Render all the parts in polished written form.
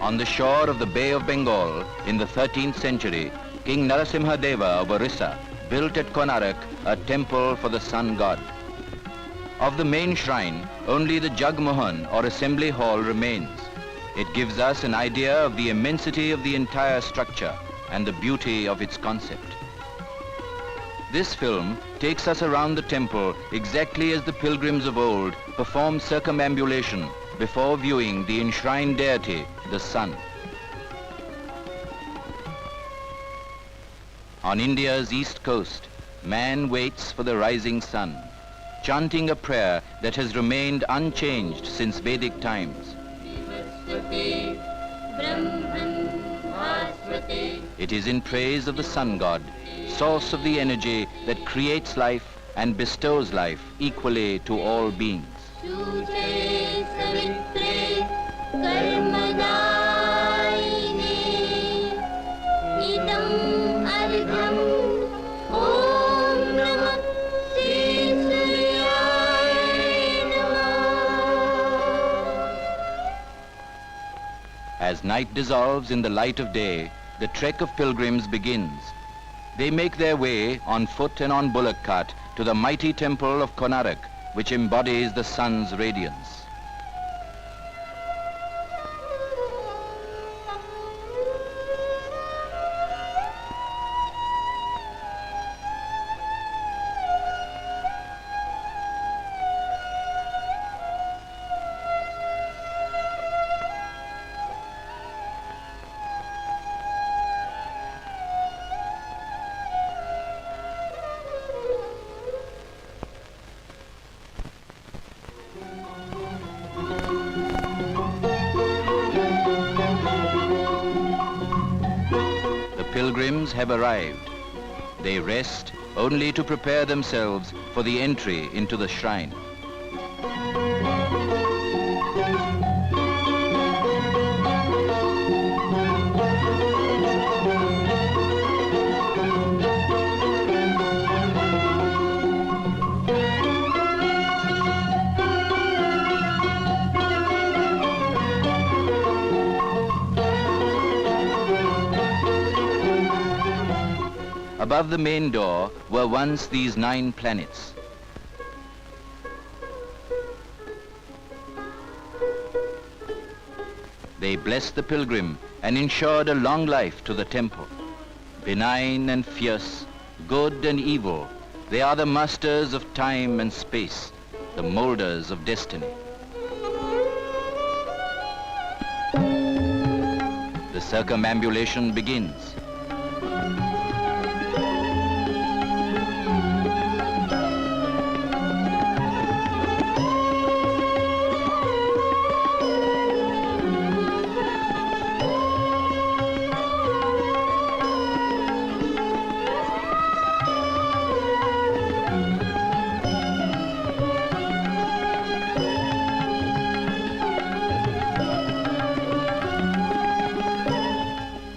On the shore of the Bay of Bengal in the 13th century, King Narasimha Deva of Orissa built at Konark a temple for the sun god. Of the main shrine, only the Jagmohan or assembly hall remains. It gives us an idea of the immensity of the entire structure and the beauty of its concept. This film takes us around the temple exactly as the pilgrims of old performed circumambulation before viewing the enshrined deity, the sun. On India's east coast, man waits for the rising sun, chanting a prayer that has remained unchanged since Vedic times. It is in praise of the sun god, source of the energy that creates life and bestows life equally to all beings. As night dissolves in the light of day, the trek of pilgrims begins. They make their way on foot and on bullock cart to the mighty temple of Konark, which embodies the sun's radiance. Pilgrims have arrived. They rest only to prepare themselves for the entry into the shrine. Above the main door were once these 9 planets. They blessed the pilgrim and ensured a long life to the temple. Benign and fierce, good and evil, they are the masters of time and space, the molders of destiny. The circumambulation begins.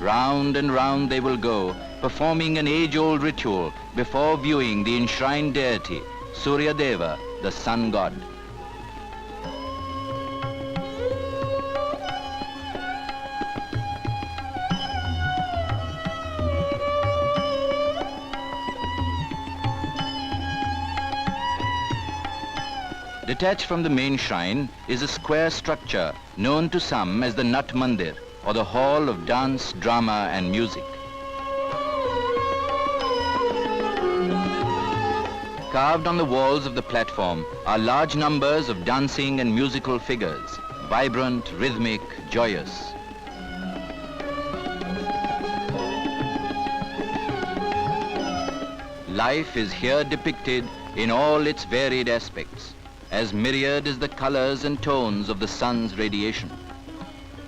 Round and round they will go, performing an age-old ritual before viewing the enshrined deity, Surya Deva, the sun god. Detached from the main shrine is a square structure known to some as the Nat Mandir, or the hall of dance, drama and music. Carved on the walls of the platform are large numbers of dancing and musical figures, vibrant, rhythmic, joyous. Life is here depicted in all its varied aspects, as myriad as the colors and tones of the sun's radiation.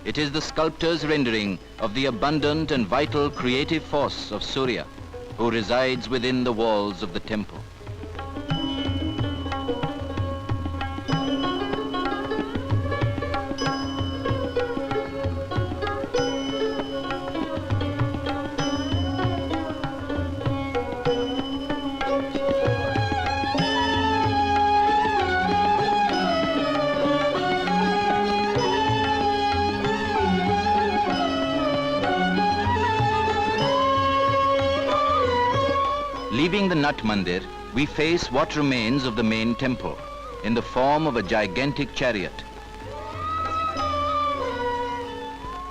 It is the sculptor's rendering of the abundant and vital creative force of Surya, who resides within the walls of the temple. Leaving the Nat Mandir, we face what remains of the main temple in the form of a gigantic chariot.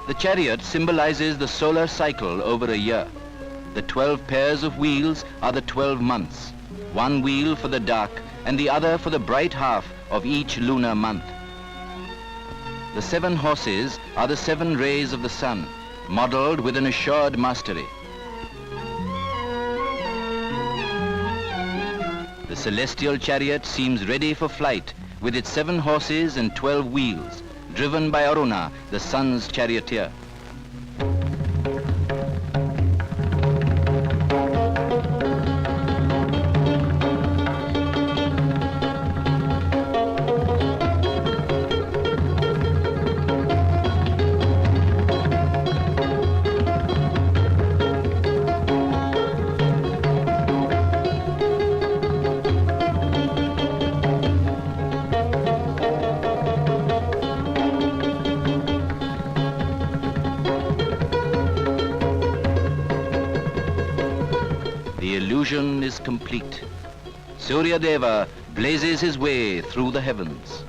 The chariot symbolizes the solar cycle over a year. The 12 pairs of wheels are the 12 months, one wheel for the dark and the other for the bright half of each lunar month. The 7 horses are the 7 rays of the sun, modeled with an assured mastery. The celestial chariot seems ready for flight with its 7 horses and 12 wheels, driven by Aruna, the sun's charioteer. The illusion is complete. Surya Deva blazes his way through the heavens.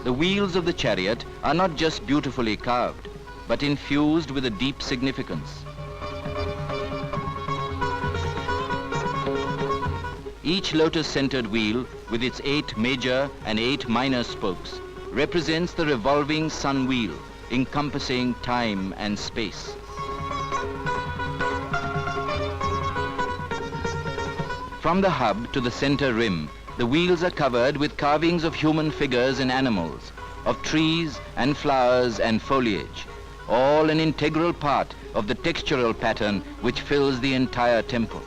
The wheels of the chariot are not just beautifully carved, but infused with a deep significance. Each lotus-centered wheel, with its 8 major and 8 minor spokes, represents the revolving sun wheel, encompassing time and space. From the hub to the center rim, the wheels are covered with carvings of human figures and animals, of trees and flowers and foliage, all an integral part of the textural pattern which fills the entire temple.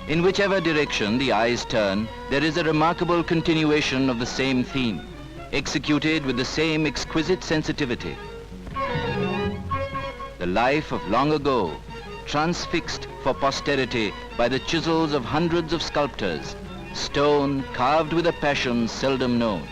In whichever direction the eyes turn, there is a remarkable continuation of the same theme, executed with the same exquisite sensitivity. The life of long ago, transfixed for posterity by the chisels of hundreds of sculptors, stone carved with a passion seldom known.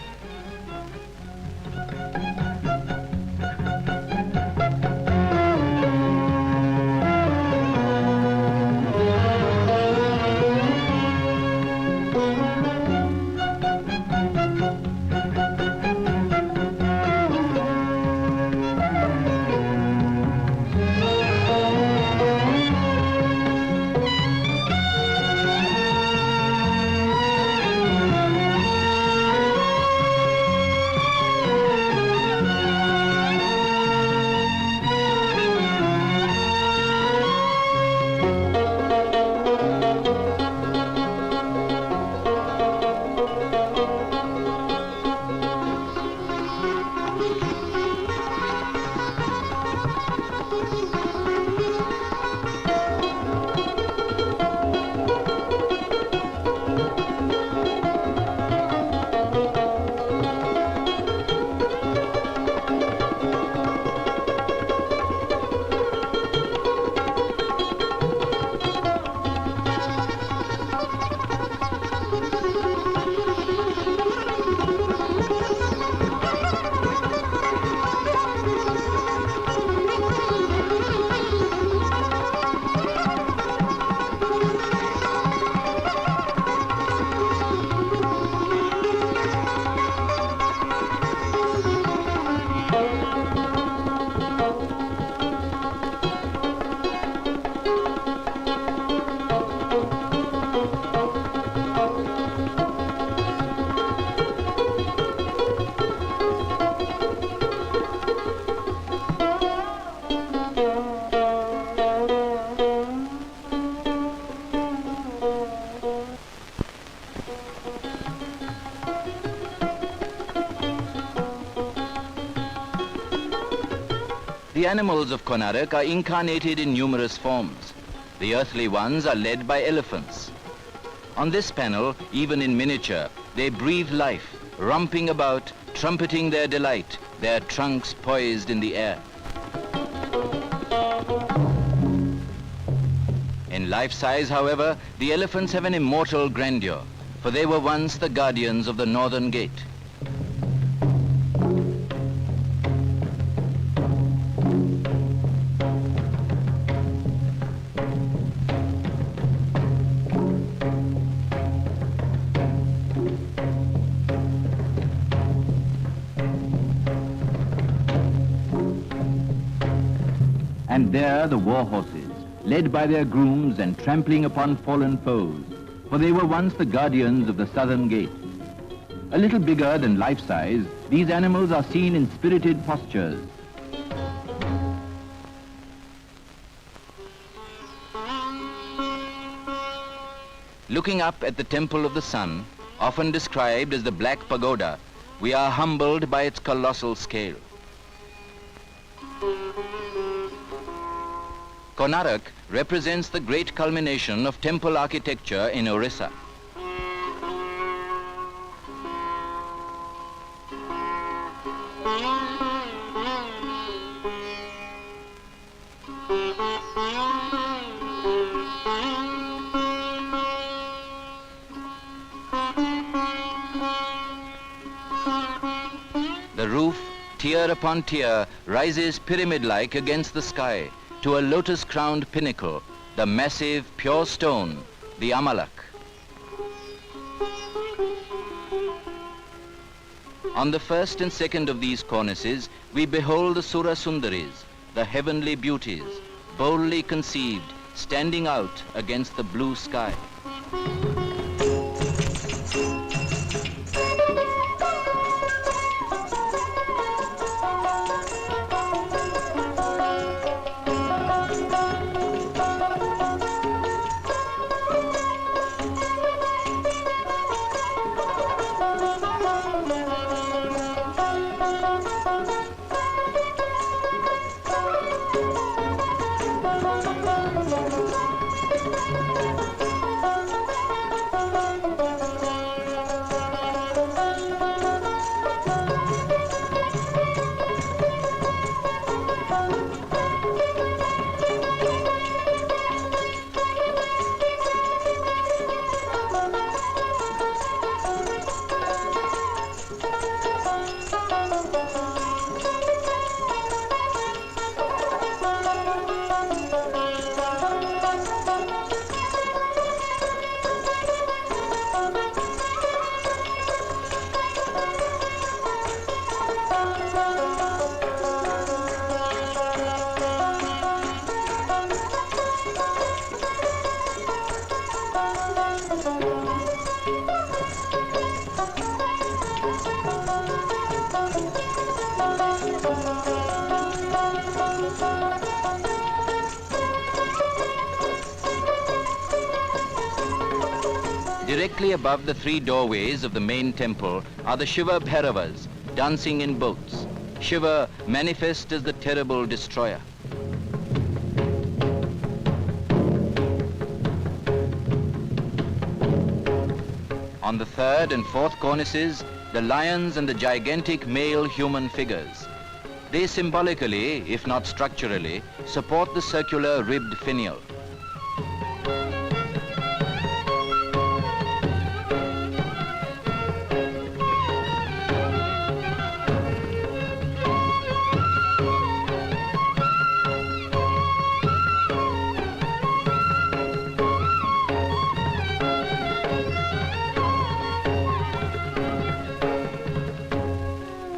The animals of Konark are incarnated in numerous forms. The earthly ones are led by elephants. On this panel, even in miniature, they breathe life, romping about, trumpeting their delight, their trunks poised in the air. In life size, however, the elephants have an immortal grandeur, for they were once the guardians of the northern gate. And there the war horses, led by their grooms and trampling upon fallen foes, for they were once the guardians of the southern gate. A little bigger than life-size, these animals are seen in spirited postures. Looking up at the Temple of the Sun, often described as the Black Pagoda, we are humbled by its colossal scale. Konark represents the great culmination of temple architecture in Odisha. The roof, tier upon tier, rises pyramid-like against the sky to a lotus-crowned pinnacle, the massive, pure stone, the Amalak. On the first and second of these cornices, we behold the Sura Sundaris, the heavenly beauties, boldly conceived, standing out against the blue sky. Directly above the three doorways of the main temple are the Shiva Bhairavas, dancing in boats. Shiva manifest as the terrible destroyer. On the third and fourth cornices, the lions and the gigantic male human figures. They symbolically, if not structurally, support the circular ribbed finial.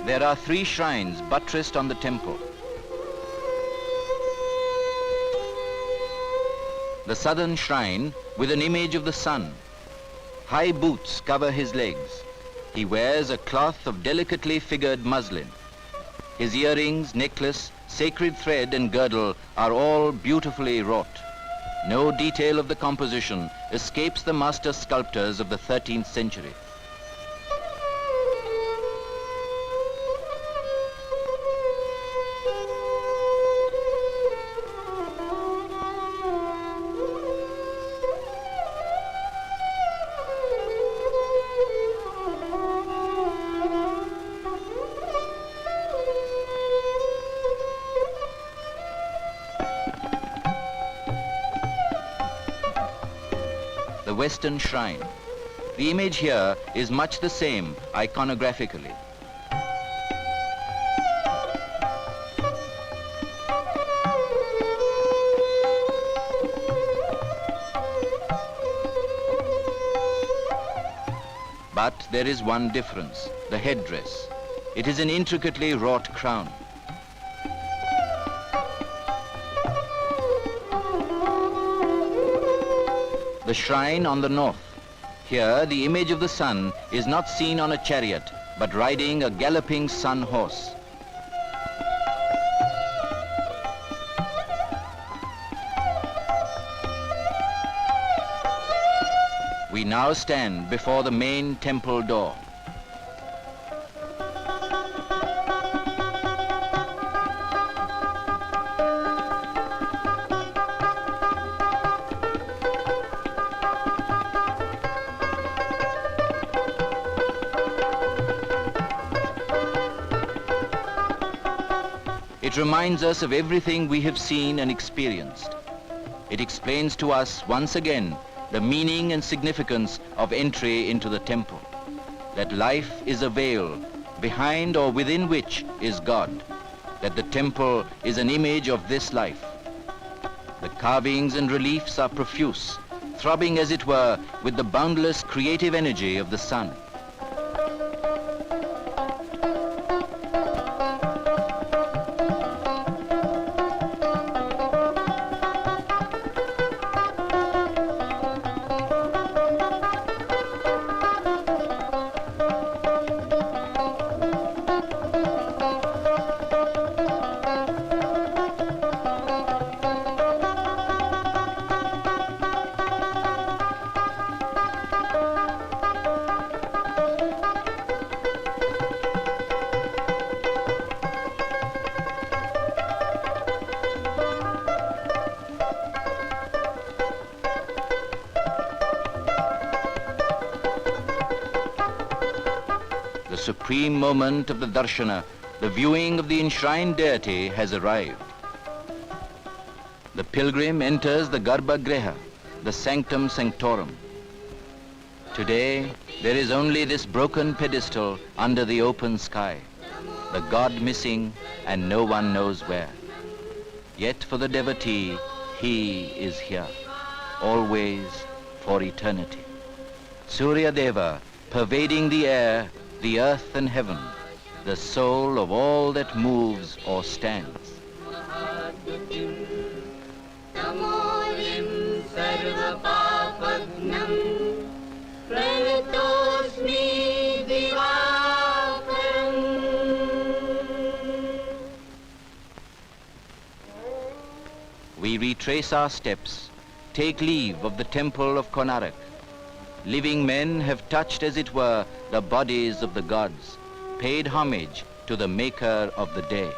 There are three shrines buttressed on the temple. The southern shrine with an image of the sun. High boots cover his legs. He wears a cloth of delicately figured muslin. His earrings, necklace, sacred thread and girdle are all beautifully wrought. No detail of the composition escapes the master sculptors of the 13th century. Western shrine. The image here is much the same iconographically. But there is one difference, the headdress. It is an intricately wrought crown. The shrine on the north. Here, the image of the sun is not seen on a chariot, but riding a galloping sun horse. We now stand before the main temple door. It reminds us of everything we have seen and experienced. It explains to us once again the meaning and significance of entry into the temple, that life is a veil behind or within which is God, that the temple is an image of this life. The carvings and reliefs are profuse, throbbing as it were with the boundless creative energy of the sun. The supreme moment of the darshana, the viewing of the enshrined deity, has arrived. The pilgrim enters the Garbhagriha, the sanctum sanctorum. Today, there is only this broken pedestal under the open sky, the god missing and no one knows where. Yet for the devotee, he is here, always for eternity. Surya Deva, pervading the air, the earth and heaven, the soul of all that moves or stands. We retrace our steps, take leave of the temple of Konark. Living men have touched, as it were, the bodies of the gods, paid homage to the maker of the day.